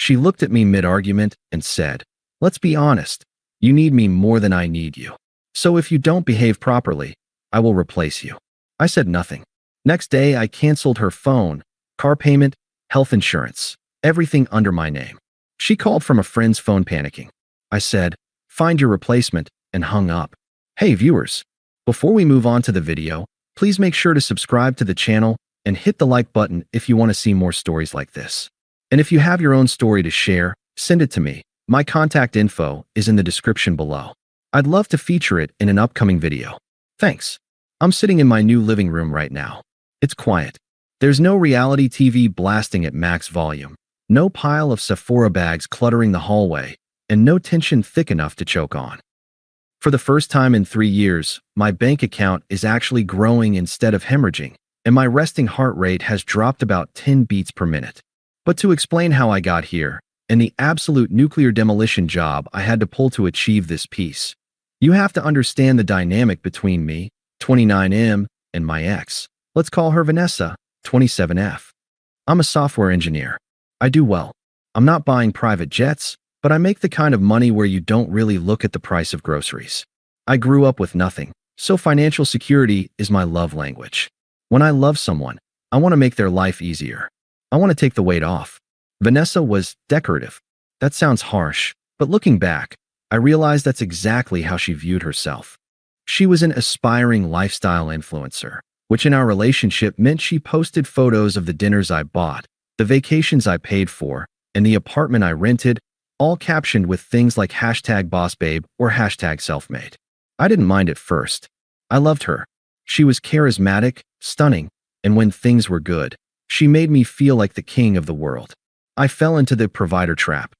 She looked at me mid-argument and said, "Let's be honest. You need me more than I need you. So if you don't behave properly, I will replace you." I said nothing. Next day, I canceled her phone, car payment, health insurance, everything under my name. She called from a friend's phone panicking. I said, "Find your replacement," and hung up. Hey viewers, before we move on to the video, please make sure to subscribe to the channel and hit the like button if you want to see more stories like this. And if you have your own story to share, send it to me. My contact info is in the description below. I'd love to feature it in an upcoming video. Thanks. I'm sitting in my new living room right now. It's quiet. There's no reality TV blasting at max volume, no pile of Sephora bags cluttering the hallway, and no tension thick enough to choke on. For the first time in 3 years, my bank account is actually growing instead of hemorrhaging, and my resting heart rate has dropped about 10 beats per minute. But to explain how I got here, and the absolute nuclear demolition job I had to pull to achieve this peace, you have to understand the dynamic between me, 29M, and my ex. Let's call her Vanessa, 27F. I'm a software engineer. I do well. I'm not buying private jets, but I make the kind of money where you don't really look at the price of groceries. I grew up with nothing, so financial security is my love language. When I love someone, I want to make their life easier. I want to take the weight off. Vanessa was decorative. That sounds harsh, but looking back, I realized that's exactly how she viewed herself. She was an aspiring lifestyle influencer, which in our relationship meant she posted photos of the dinners I bought, the vacations I paid for, and the apartment I rented, all captioned with things like #bossbabe or #selfmade. I didn't mind at first. I loved her. She was charismatic, stunning, and when things were good, she made me feel like the king of the world. I fell into the provider trap.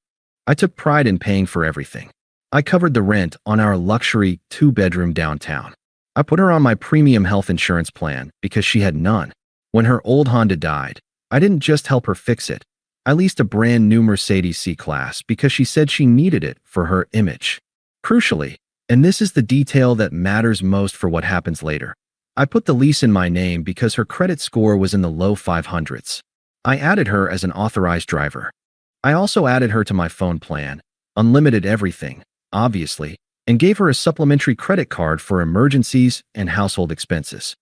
I took pride in paying for everything. I covered the rent on our luxury 2-bedroom downtown. I put her on my premium health insurance plan because she had none. When her old Honda died, I didn't just help her fix it. I leased a brand new Mercedes C-Class because she said she needed it for her image. Crucially, and this is the detail that matters most for what happens later, I put the lease in my name because her credit score was in the low 500s. I added her as an authorized driver. I also added her to my phone plan, unlimited everything, obviously, and gave her a supplementary credit card for emergencies and household expenses.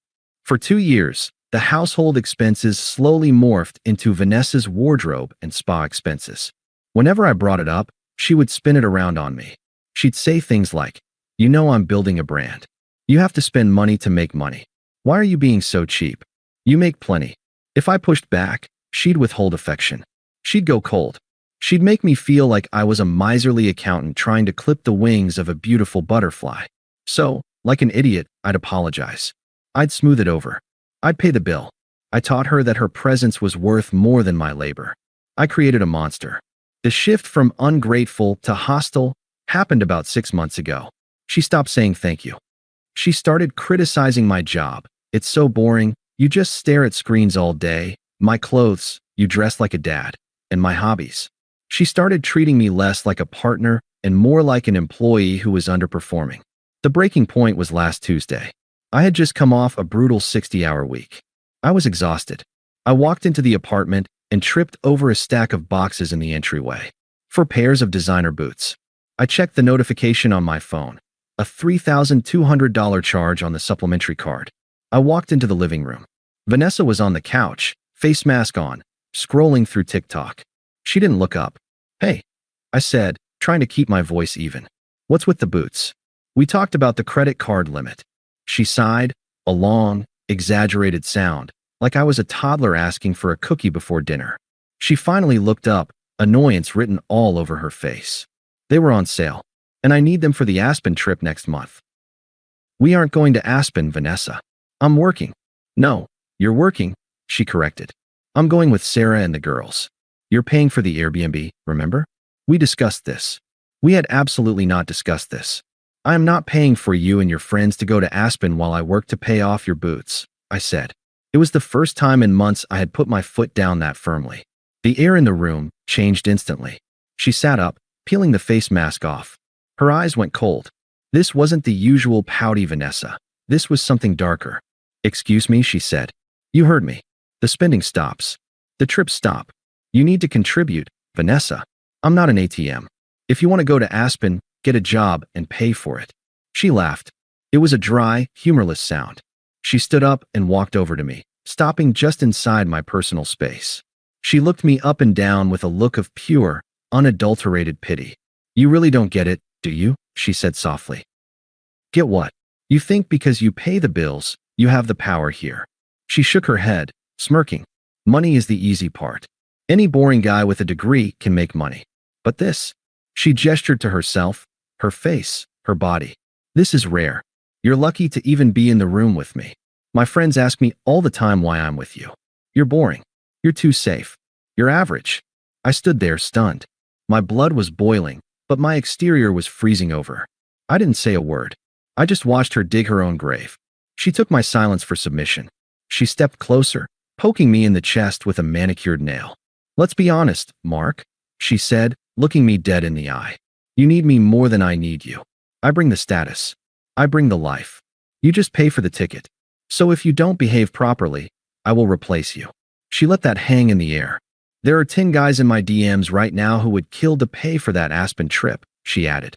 For 2 years, the household expenses slowly morphed into Vanessa's wardrobe and spa expenses. Whenever I brought it up, she would spin it around on me. She'd say things like, "You know I'm building a brand. You have to spend money to make money. Why are you being so cheap? You make plenty." If I pushed back, she'd withhold affection. She'd go cold. She'd make me feel like I was a miserly accountant trying to clip the wings of a beautiful butterfly. So, like an idiot, I'd apologize. I'd smooth it over. I'd pay the bill. I taught her that her presence was worth more than my labor. I created a monster. The shift from ungrateful to hostile happened about 6 months ago. She stopped saying thank you. She started criticizing my job. "It's so boring. You just stare at screens all day." My clothes, "You dress like a dad." And my hobbies. She started treating me less like a partner and more like an employee who was underperforming. The breaking point was last Tuesday. I had just come off a brutal 60-hour week. I was exhausted. I walked into the apartment and tripped over a stack of boxes in the entryway. 4 pairs of designer boots. I checked the notification on my phone. A $3,200 charge on the supplementary card. I walked into the living room. Vanessa was on the couch, face mask on, scrolling through TikTok. She didn't look up. "Hey," I said, trying to keep my voice even. "What's with the boots?" "We talked about the credit card limit." She sighed, a long, exaggerated sound, like I was a toddler asking for a cookie before dinner. She finally looked up, annoyance written all over her face. "They were on sale, and I need them for the Aspen trip next month." "We aren't going to Aspen, Vanessa. I'm working." "No, you're working," she corrected. "I'm going with Sarah and the girls. You're paying for the Airbnb, remember? We discussed this." "We had absolutely not discussed this. I am not paying for you and your friends to go to Aspen while I work to pay off your boots," I said. It was the first time in months I had put my foot down that firmly. The air in the room changed instantly. She sat up, peeling the face mask off. Her eyes went cold. This wasn't the usual pouty Vanessa. This was something darker. "Excuse me," she said. "You heard me. The spending stops. The trips stop. You need to contribute, Vanessa." I'm not an ATM. If you want to go to Aspen, get a job and pay for it." She laughed. It was a dry, humorless sound. She stood up and walked over to me, stopping just inside my personal space. She looked me up and down with a look of pure, unadulterated pity. "You really don't get it, do you?" she said softly. "Get what? You think because you pay the bills, you have the power here." She shook her head, smirking. "Money is the easy part. Any boring guy with a degree can make money. But this," she gestured to herself, her face, her body. "This is rare. You're lucky to even be in the room with me. My friends ask me all the time why I'm with you. You're boring. You're too safe. You're average." I stood there stunned. My blood was boiling, but my exterior was freezing over. I didn't say a word. I just watched her dig her own grave. She took my silence for submission. She stepped closer, poking me in the chest with a manicured nail. "Let's be honest, Mark," she said, looking me dead in the eye. "You need me more than I need you. I bring the status. I bring the life. You just pay for the ticket. So if you don't behave properly, I will replace you." She let that hang in the air. "There are 10 guys in my DMs right now who would kill to pay for that Aspen trip," she added.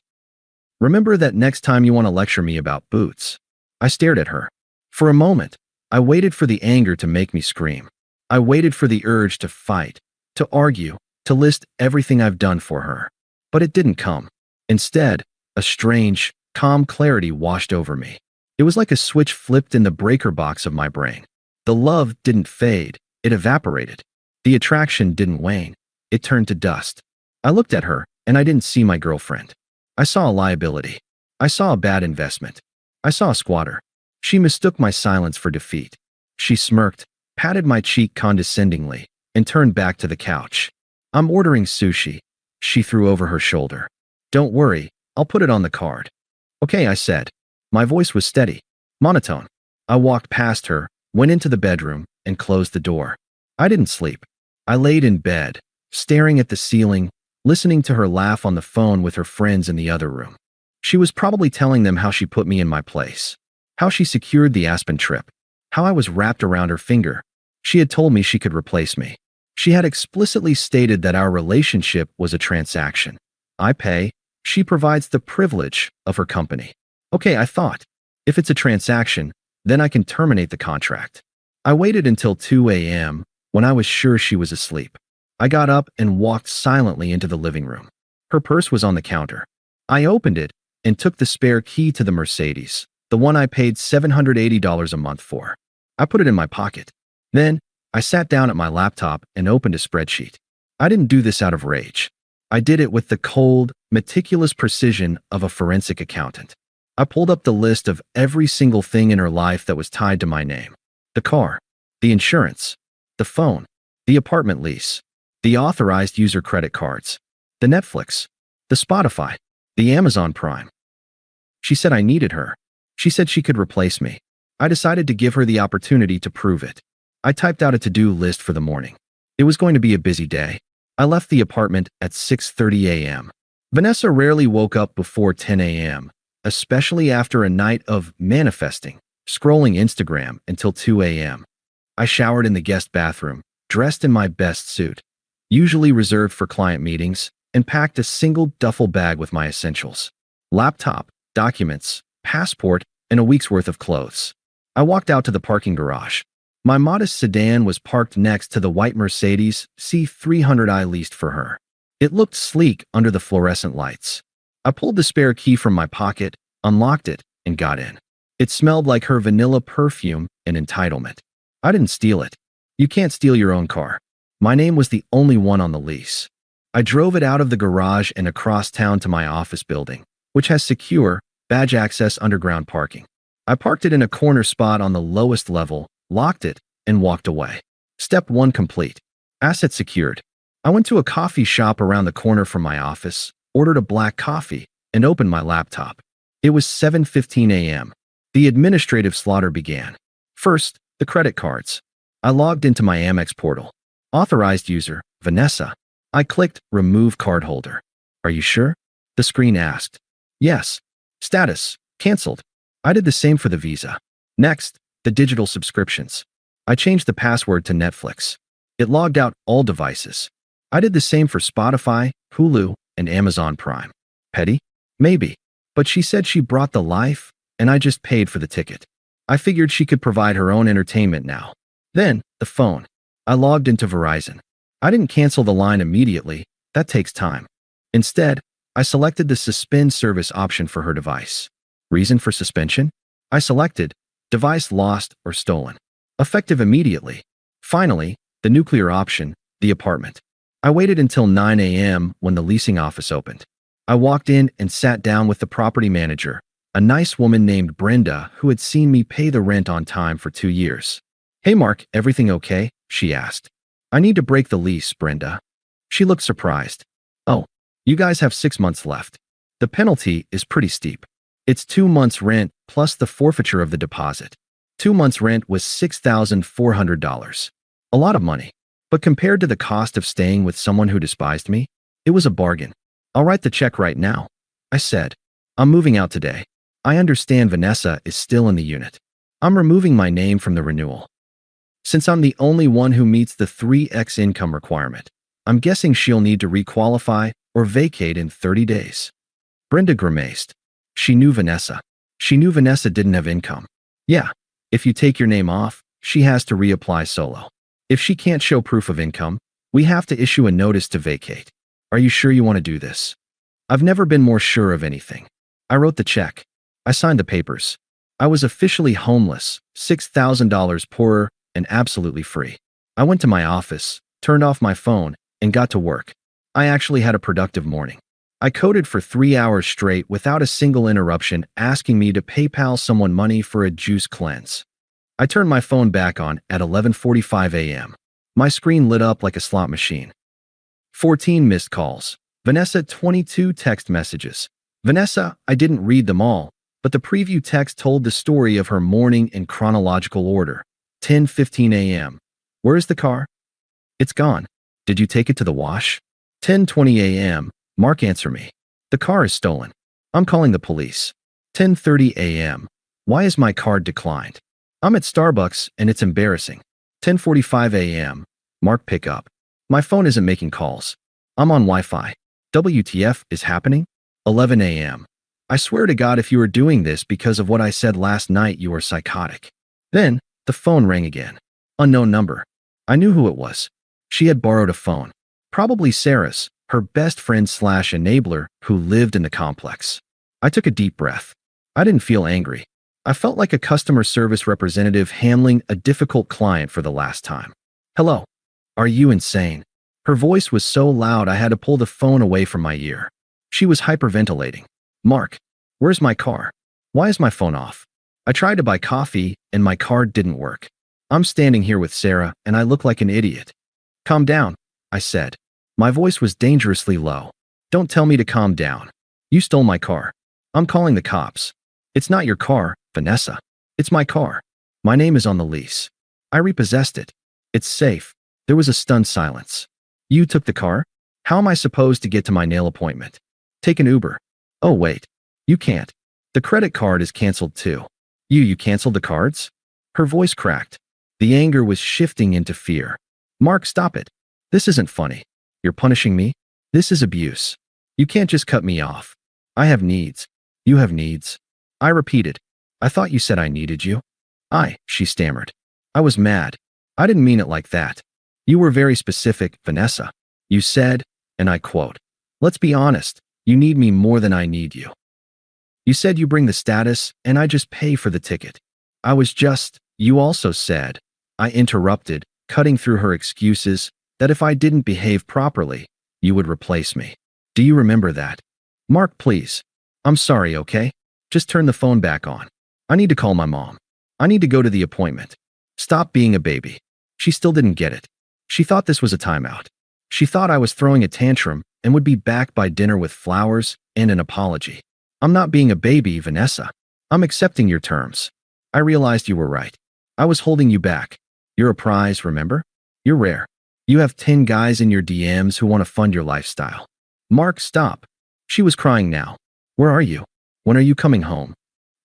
"Remember that next time you want to lecture me about boots." I stared at her. For a moment, I waited for the anger to make me scream. I waited for the urge to fight, to argue, to list everything I've done for her. But it didn't come. Instead, a strange, calm clarity washed over me. It was like a switch flipped in the breaker box of my brain. The love didn't fade, it evaporated. The attraction didn't wane, it turned to dust. I looked at her, and I didn't see my girlfriend. I saw a liability. I saw a bad investment. I saw a squatter. She mistook my silence for defeat. She smirked, patted my cheek condescendingly, and turned back to the couch. "I'm ordering sushi," she threw over her shoulder. "Don't worry, I'll put it on the card." "Okay," I said. My voice was steady, monotone. I walked past her, went into the bedroom, and closed the door. I didn't sleep. I laid in bed, staring at the ceiling, listening to her laugh on the phone with her friends in the other room. She was probably telling them how she put me in my place, how she secured the Aspen trip, how I was wrapped around her finger. She had told me she could replace me. She had explicitly stated that our relationship was a transaction. I pay, she provides the privilege of her company. Okay, I thought, if it's a transaction, then I can terminate the contract. I waited until 2 a.m. when I was sure she was asleep. I got up and walked silently into the living room. Her purse was on the counter. I opened it and took the spare key to the Mercedes, the one I paid $780 a month for. I put it in my pocket. Then, I sat down at my laptop and opened a spreadsheet. I didn't do this out of rage. I did it with the cold, meticulous precision of a forensic accountant. I pulled up the list of every single thing in her life that was tied to my name. The car, the insurance, the phone, the apartment lease, the authorized user credit cards, the Netflix, the Spotify, the Amazon Prime. She said I needed her. She said she could replace me. I decided to give her the opportunity to prove it. I typed out a to-do list for the morning. It was going to be a busy day. I left the apartment at 6:30 a.m. Vanessa rarely woke up before 10 a.m., especially after a night of manifesting, scrolling Instagram until 2 a.m. I showered in the guest bathroom, dressed in my best suit, usually reserved for client meetings, and packed a single duffel bag with my essentials: laptop, documents, passport, and a week's worth of clothes. I walked out to the parking garage. My modest sedan was parked next to the white Mercedes C300 I leased for her. It looked sleek under the fluorescent lights. I pulled the spare key from my pocket, unlocked it, and got in. It smelled like her vanilla perfume and entitlement. I didn't steal it. You can't steal your own car. My name was the only one on the lease. I drove it out of the garage and across town to my office building, which has secure, badge access underground parking. I parked it in a corner spot on the lowest level, locked it, and walked away. Step 1 complete. Asset secured. I went to a coffee shop around the corner from my office, ordered a black coffee, and opened my laptop. It was 7:15 a.m. The administrative slaughter began. First, the credit cards. I logged into my Amex portal. Authorized user, Vanessa. I clicked Remove Cardholder. Are you sure? The screen asked. Yes. Status, canceled. I did the same for the Visa. Next, the digital subscriptions. I changed the password to Netflix. It logged out all devices. I did the same for Spotify, Hulu, and Amazon Prime. Petty? Maybe. But she said she brought the life, and I just paid for the ticket. I figured she could provide her own entertainment now. Then, the phone. I logged into Verizon. I didn't cancel the line immediately. That takes time. Instead, I selected the suspend service option for her device. Reason for suspension? I selected device lost or stolen. Effective immediately. Finally, the nuclear option, the apartment. I waited until 9 a.m. when the leasing office opened. I walked in and sat down with the property manager, a nice woman named Brenda who had seen me pay the rent on time for 2 years. "Hey Mark, everything okay?" she asked. "I need to break the lease, Brenda." She looked surprised. "Oh, you guys have 6 months left. The penalty is pretty steep. It's 2 months' rent plus the forfeiture of the deposit. 2 months' rent was $6,400. A lot of money. But compared to the cost of staying with someone who despised me, it was a bargain. "I'll write the check right now," I said. "I'm moving out today. I understand Vanessa is still in the unit. I'm removing my name from the renewal. Since I'm the only one who meets the 3x income requirement, I'm guessing she'll need to requalify or vacate in 30 days. Brenda grimaced. She knew Vanessa. She knew Vanessa didn't have income. Yeah, if you take your name off, she has to reapply solo. If she can't show proof of income, we have to issue a notice to vacate. Are you sure you want to do this?" I've never been more sure of anything. I wrote the check. I signed the papers. I was officially homeless, $6,000 poorer, and absolutely free. I went to my office, turned off my phone, and got to work. I actually had a productive morning. I coded for 3 hours straight without a single interruption asking me to PayPal someone money for a juice cleanse. I turned my phone back on at 11:45 a.m. My screen lit up like a slot machine. 14 missed calls. Vanessa 22 text messages. Vanessa, I didn't read them all, but the preview text told the story of her morning in chronological order. 10:15 a.m. "Where's the car?" "It's gone." "Did you take it to the wash?" 10:20 a.m. "Mark, answer me. The car is stolen. I'm calling the police." 10:30 a.m. "Why is my card declined? I'm at Starbucks and it's embarrassing." 10:45 a.m. "Mark, pick up. My phone isn't making calls. I'm on Wi-Fi. WTF is happening?" 11 a.m. "I swear to God, if you are doing this because of what I said last night, you are psychotic." Then the phone rang again. Unknown number. I knew who it was. She had borrowed a phone. Probably Sarah's, her best friend/enabler who lived in the complex. I took a deep breath. I didn't feel angry. I felt like a customer service representative handling a difficult client for the last time. "Hello. Are you insane?" Her voice was so loud I had to pull the phone away from my ear. She was hyperventilating. "Mark, where's my car? Why is my phone off? I tried to buy coffee and my card didn't work. I'm standing here with Sarah and I look like an idiot." "Calm down," I said. My voice was dangerously low. "Don't tell me to calm down. You stole my car. I'm calling the cops." "It's not your car, Vanessa. It's my car. My name is on the lease. I repossessed it. It's safe." There was a stunned silence. "You took the car? How am I supposed to get to my nail appointment?" "Take an Uber." "Oh, wait. You can't. The credit card is canceled too." You canceled the cards?" Her voice cracked. The anger was shifting into fear. "Mark, stop it. This isn't funny. You're punishing me? This is abuse. You can't just cut me off. I have needs. You have needs." I repeated. "I thought you said I needed you." She stammered. I was mad. "I didn't mean it like that. You were very specific, Vanessa. You said, and I quote, 'Let's be honest, you need me more than I need you.' You said you bring the status and I just pay for the ticket." You also said," I interrupted, cutting through her excuses, "that if I didn't behave properly, you would replace me. Do you remember that?" "Mark, please. I'm sorry, okay? Just turn the phone back on. I need to call my mom. I need to go to the appointment. Stop being a baby." She still didn't get it. She thought this was a timeout. She thought I was throwing a tantrum and would be back by dinner with flowers and an apology. "I'm not being a baby, Vanessa. I'm accepting your terms. I realized you were right. I was holding you back. You're a prize, remember? You're rare. You have 10 guys in your DMs who want to fund your lifestyle." "Mark, stop." She was crying now. "Where are you? When are you coming home?"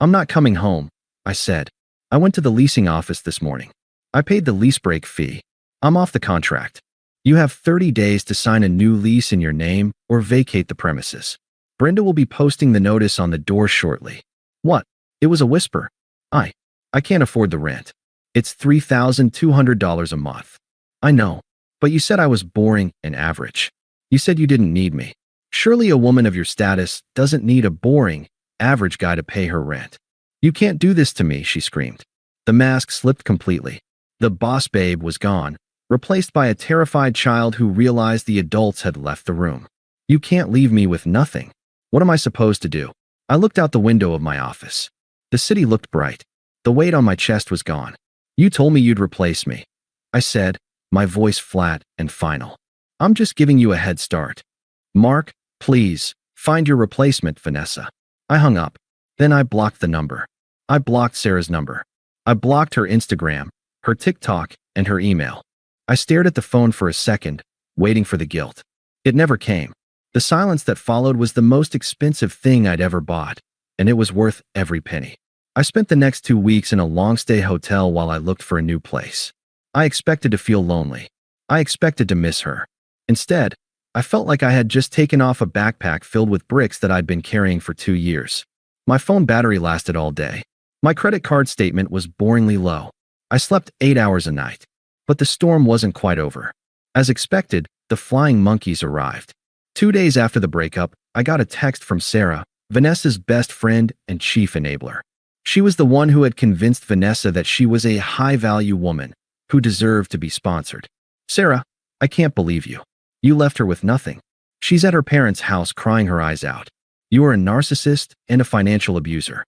"I'm not coming home," I said. "I went to the leasing office this morning. I paid the lease break fee. I'm off the contract." You have 30 days to sign a new lease in your name or vacate the premises. Brenda will be posting the notice on the door shortly. What? It was a whisper. I can't afford the rent. It's $3,200 a month. I know, but you said I was boring and average. You said you didn't need me. Surely a woman of your status doesn't need a boring, average guy to pay her rent. You can't do this to me, she screamed. The mask slipped completely. The boss babe was gone, replaced by a terrified child who realized the adults had left the room. You can't leave me with nothing. What am I supposed to do? I looked out the window of my office. The city looked bright. The weight on my chest was gone. You told me you'd replace me. I said, my voice flat and final. I'm just giving you a head start. Mark, please, find your replacement, Vanessa. I hung up. Then I blocked the number. I blocked Sarah's number. I blocked her Instagram, her TikTok, and her email. I stared at the phone for a second, waiting for the guilt. It never came. The silence that followed was the most expensive thing I'd ever bought, and it was worth every penny. I spent the next 2 weeks in a long-stay hotel while I looked for a new place. I expected to feel lonely. I expected to miss her. Instead, I felt like I had just taken off a backpack filled with bricks that I'd been carrying for 2 years. My phone battery lasted all day. My credit card statement was boringly low. I slept 8 hours a night. But the storm wasn't quite over. As expected, the flying monkeys arrived. 2 days after the breakup, I got a text from Sarah, Vanessa's best friend and chief enabler. She was the one who had convinced Vanessa that she was a high-value woman who deserved to be sponsored. Sarah, I can't believe you. You left her with nothing. She's at her parents' house crying her eyes out. You are a narcissist and a financial abuser.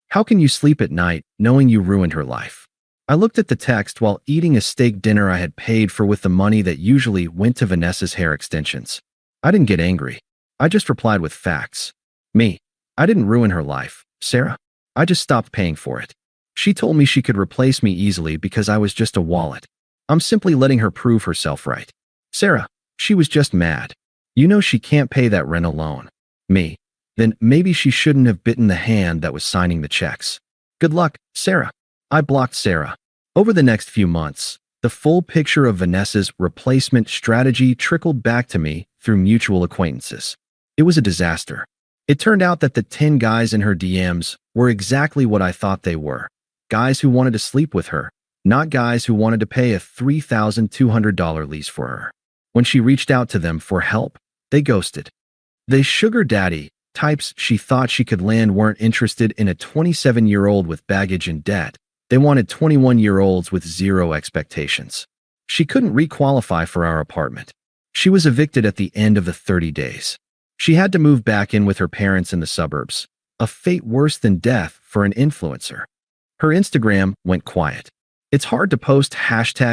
How can you sleep at night knowing you ruined her life? I looked at the text while eating a steak dinner I had paid for with the money that usually went to Vanessa's hair extensions. I didn't get angry. I just replied with facts. I didn't ruin her life, Sarah. I just stopped paying for it. She told me she could replace me easily because I was just a wallet. I'm simply letting her prove herself right. Sarah, she was just mad. You know she can't pay that rent alone. Then maybe she shouldn't have bitten the hand that was signing the checks. Good luck, Sarah. I blocked Sarah. Over the next few months, the full picture of Vanessa's replacement strategy trickled back to me through mutual acquaintances. It was a disaster. It turned out that the 10 guys in her DMs were exactly what I thought they were. Guys who wanted to sleep with her, not guys who wanted to pay a $3,200 lease for her. When she reached out to them for help, they ghosted. The sugar daddy types she thought she could land weren't interested in a 27-year-old with baggage and debt. They wanted 21-year-olds with zero expectations. She couldn't re-qualify for our apartment. She was evicted at the end of the 30 days. She had to move back in with her parents in the suburbs, a fate worse than death for an influencer. Her Instagram went quiet. It's hard to post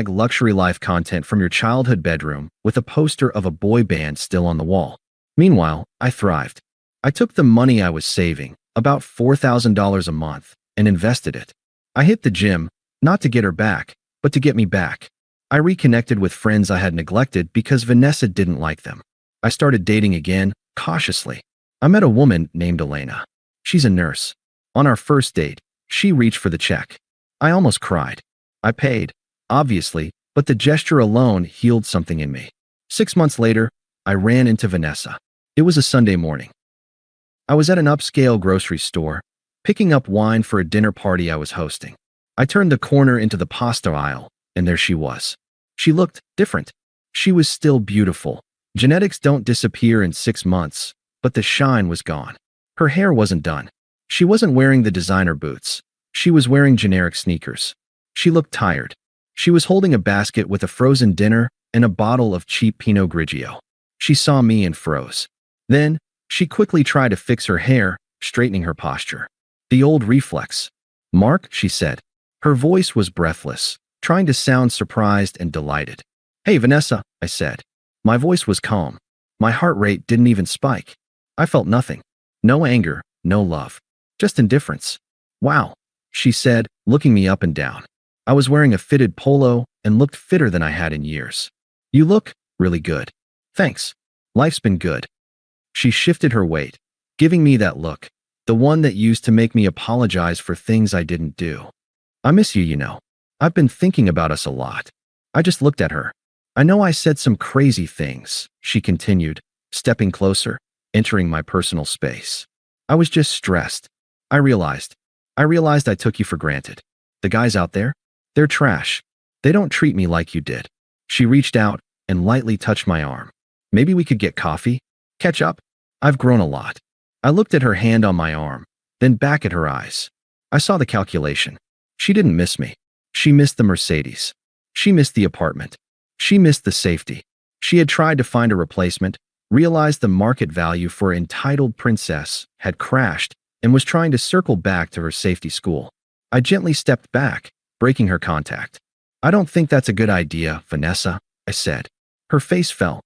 #luxury life content from your childhood bedroom with a poster of a boy band still on the wall. Meanwhile, I thrived. I took the money I was saving, about $4,000 a month, and invested it. I hit the gym, not to get her back, but to get me back. I reconnected with friends I had neglected because Vanessa didn't like them. I started dating again, cautiously. I met a woman named Elena. She's a nurse. On our first date, she reached for the check. I almost cried. I paid, obviously, but the gesture alone healed something in me. 6 months later, I ran into Vanessa. It was a Sunday morning. I was at an upscale grocery store, picking up wine for a dinner party I was hosting. I turned the corner into the pasta aisle, and there she was. She looked different. She was still beautiful. Genetics don't disappear in 6 months, but the shine was gone. Her hair wasn't done. She wasn't wearing the designer boots. She was wearing generic sneakers. She looked tired. She was holding a basket with a frozen dinner and a bottle of cheap Pinot Grigio. She saw me and froze. Then, she quickly tried to fix her hair, straightening her posture. The old reflex. Mark, she said. Her voice was breathless, trying to sound surprised and delighted. Hey, Vanessa, I said. My voice was calm. My heart rate didn't even spike. I felt nothing. No anger, no love. Just indifference. Wow, she said, looking me up and down. I was wearing a fitted polo and looked fitter than I had in years. You look really good. Thanks. Life's been good. She shifted her weight, giving me that look, the one that used to make me apologize for things I didn't do. I miss you, you know. I've been thinking about us a lot. I just looked at her. I know I said some crazy things, she continued, stepping closer, entering my personal space. I was just stressed. I realized I took you for granted. The guys out there, they're trash. They don't treat me like you did. She reached out and lightly touched my arm. Maybe we could get coffee? Catch up? I've grown a lot. I looked at her hand on my arm, then back at her eyes. I saw the calculation. She didn't miss me. She missed the Mercedes. She missed the apartment. She missed the safety. She had tried to find a replacement, realized the market value for entitled princess had crashed, and was trying to circle back to her safety school. I gently stepped back, breaking her contact. I don't think that's a good idea, Vanessa, I said. Her face fell.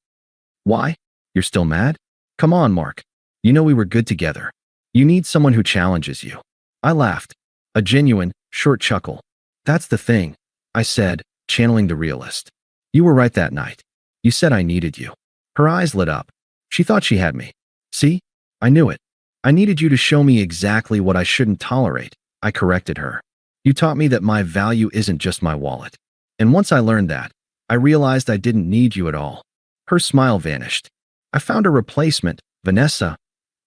Why? You're still mad? Come on, Mark. You know we were good together. You need someone who challenges you. I laughed, a genuine, short chuckle. That's the thing, I said, channeling the realist. You were right that night. You said I needed you. Her eyes lit up. She thought she had me. See? I knew it. I needed you to show me exactly what I shouldn't tolerate. I corrected her. You taught me that my value isn't just my wallet. And once I learned that, I realized I didn't need you at all. Her smile vanished. I found a replacement, Vanessa,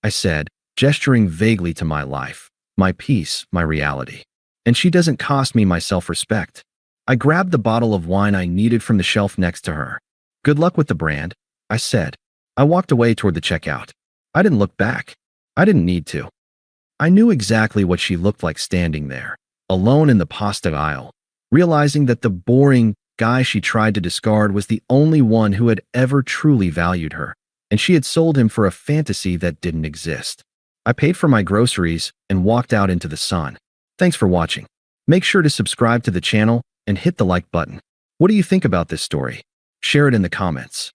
I said, gesturing vaguely to my life, my peace, my reality. And she doesn't cost me my self-respect. I grabbed the bottle of wine I needed from the shelf next to her. Good luck with the brand, I said. I walked away toward the checkout. I didn't look back. I didn't need to. I knew exactly what she looked like standing there, alone in the pasta aisle, realizing that the boring guy she tried to discard was the only one who had ever truly valued her, and she had sold him for a fantasy that didn't exist. I paid for my groceries and walked out into the sun. Thanks for watching. Make sure to subscribe to the channel and hit the like button. What do you think about this story? Share it in the comments.